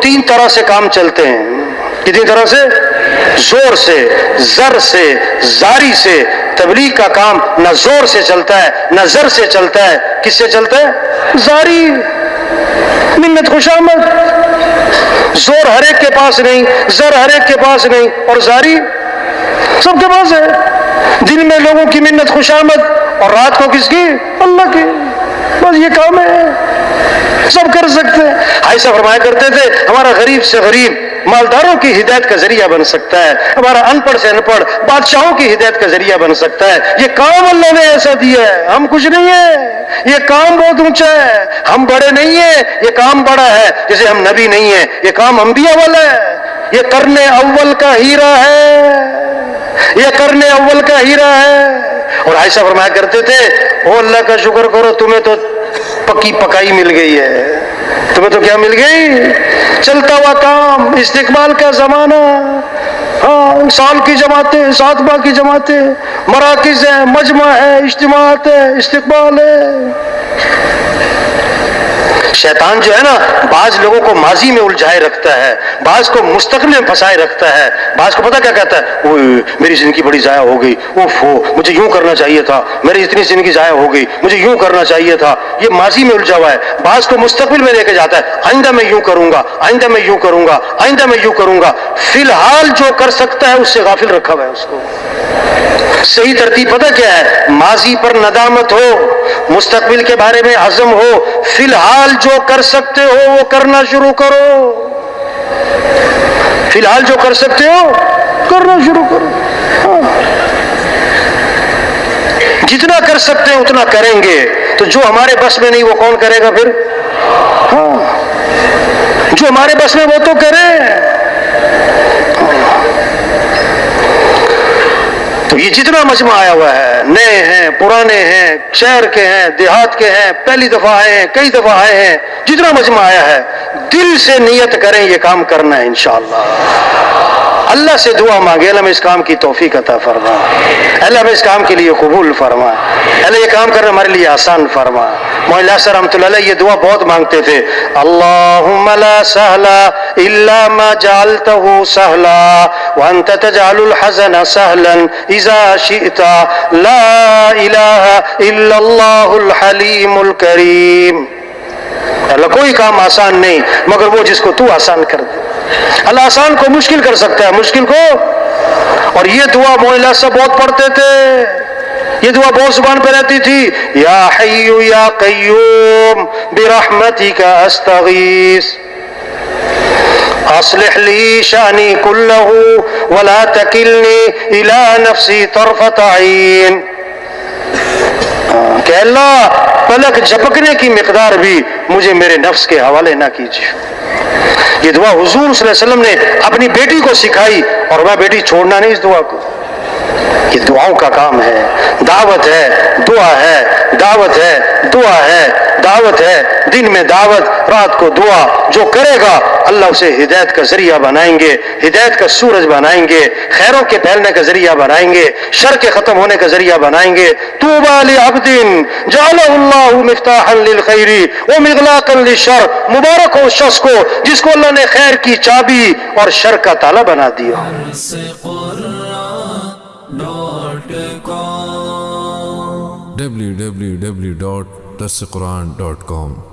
تین طرح سے کام چلتے ہیں. کتنی طرح سے؟ زور سے، زر سے، زاری سے. تبلیغ کا کام نہ زور سے چلتا ہے نہ زر سے چلتا ہے. کس سے چلتا ہے؟ زاری، منت خوشامد. زور ہر ایک کے پاس نہیں، زر ہر ایک کے پاس نہیں، اور زاری سب کے پاس ہے. دن میں لوگوں کی منت خوشامد اور رات کو کس کی؟ اللہ کی. بس یہ کام ہے، سب کر سکتے ہیں. ایسا فرمایا کرتے تھے ہمارا غریب سے غریب مالداروں کی ہدایت کا ذریعہ بن سکتا ہے، ہمارا ان پڑھ سے ان پڑھ بادشاہوں کی ہدایت کا ذریعہ بن سکتا ہے. یہ کام اللہ نے ایسا دیا ہے، ہم کچھ نہیں ہے. یہ کام بہت اونچا ہے، ہم بڑے نہیں ہیں، یہ کام بڑا ہے. جیسے ہم نبی نہیں ہیں، یہ کام انبیاء والا ہے. یہ قرن اول کا ہیرا ہے، یہ قرن اول کا ہیرا ہے. اور عائشہ فرمایا کرتے تھے او اللہ کا شکر کرو، تمہیں تو پکی پکائی مل گئی ہے. تمہیں تو کیا مل گئی؟ چلتا ہوا کام، استقبال کا زمانہ. ہاں، سال کی جماعتیں، ساتواں کی جماعتیں، مراکز ہیں، مجمع ہے، اجتماعات ہے، استقبال ہے. شیطان جو ہے نا بعض لوگوں کو ماضی میں الجھائے رکھتا ہے، بعض کو مستقبل میں پھنسائے رکھتا ہے. بعض کو پتہ کیا کہتا ہے؟ اوہ میری زندگی بڑی ضائع ہو گئی، اوف مجھے یوں کرنا چاہیے تھا، میری اتنی زندگی ضائع ہو گئی، مجھے یوں کرنا چاہیے تھا. یہ ماضی میں الجھا ہوا ہے. بعض کو مستقبل میں لے کے جاتا ہے، آئندہ میں یوں کروں گا، آئندہ میں یوں کروں گا، آئندہ میں یوں کروں گا. فی الحال جو کر سکتا ہے اس سے غافل رکھا ہوا ہے اس کو. صحیح ترتیب پتہ کیا ہے؟ ماضی پر ندامت ہو، مستقبل کے بارے میں عزم ہو. فی الحال جو کر سکتے ہو وہ کرنا شروع کرو. فی الحال جو کر سکتے ہو کرنا شروع کرو. جتنا کر سکتے ہیں اتنا کریں گے. تو جو ہمارے بس میں نہیں وہ کون کرے گا پھر؟ ہاں، جو ہمارے بس میں وہ تو کریں. تو یہ جتنا مجمع آیا ہوا ہے، نئے ہیں، پرانے ہیں، شہر کے ہیں، دیہات کے ہیں، پہلی دفعہ آئے ہیں، کئی دفعہ آئے ہیں، جتنا مجمع آیا ہے دل سے نیت کریں یہ کام کرنا ہے انشاءاللہ. اللہ سے دعا مانگے اللہ میں اس کام کی توفیق عطا فرما، اللہ میں اس کام کے لیے قبول فرما، اللہ یہ کام کرنا ہمارے لیے آسان فرما. مولانا صاحب رحمۃ اللہ علیہ یہ دعا بہت مانگتے تھے. اللہم لا سہل الا ما جعلته سہلا وانت تجعل الحزن سہلا اذا شئت لا الہ الا اللہ الحلیم الکریم. اللہ کوئی کام آسان نہیں مگر وہ جس کو تو آسان کر دے. اللہ آسان کو مشکل کر سکتا ہے، مشکل کو. اور یہ دعا مولانا صاحب بہت پڑھتے تھے، یہ دعا بہت زبان پہ رہتی تھی. یا حی یا قیوم برحمتک استغیث اصلح لی شانی کلہ ولا تکلنی الی نفسی طرفۃ عین. کہ اللہ پلک جھپکنے کی مقدار بھی مجھے میرے نفس کے حوالے نہ کیجیے. یہ دعا حضور صلی اللہ علیہ وسلم نے اپنی بیٹی کو سکھائی اور میں بیٹی چھوڑنا نہیں اس دعا کو. یہ دعاؤں کا کام ہے، دعوت ہے، دعا ہے، دعوت ہے، دعا ہے، دعوت ہے. دن میں دعوت، رات کو دعا. جو کرے گا اللہ اسے ہدایت کا ذریعہ بنائیں گے، ہدایت کا سورج بنائیں گے، خیروں کے پھیلنے کا ذریعہ بنائیں گے، شر کے ختم ہونے کا ذریعہ بنائیں گے. طوبی لعبد جعلہ اللہ مفتاحا للخیر ومغلاقا للشر. مبارک ہو اس شخص کو جس کو اللہ نے خیر کی چابی اور شر کا تالا بنا دیا. www.darsequran.com